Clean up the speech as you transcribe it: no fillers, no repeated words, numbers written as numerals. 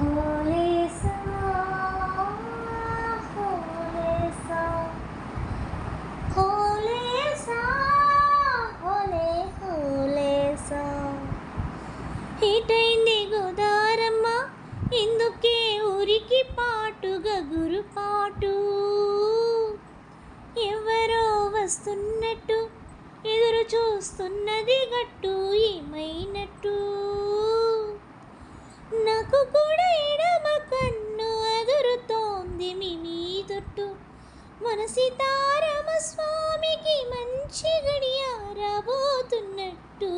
హోలేసా హోలేసా హోలేసా హోలే హోలేసా ఏటైంది గోదారమ్మ ఎందుకే ఊరికి పాటుగా గురుపాటు ఎవరో వస్తున్నట్టు ఎదురు చూస్తున్నది గట్టు ఏమైనట్టు నాకు కూడా ఎడమ కన్ను ఎదురుతోంది మీ తొట్టు మన సీతారామ స్వామికి మంచి గడియారబోతున్నట్టు.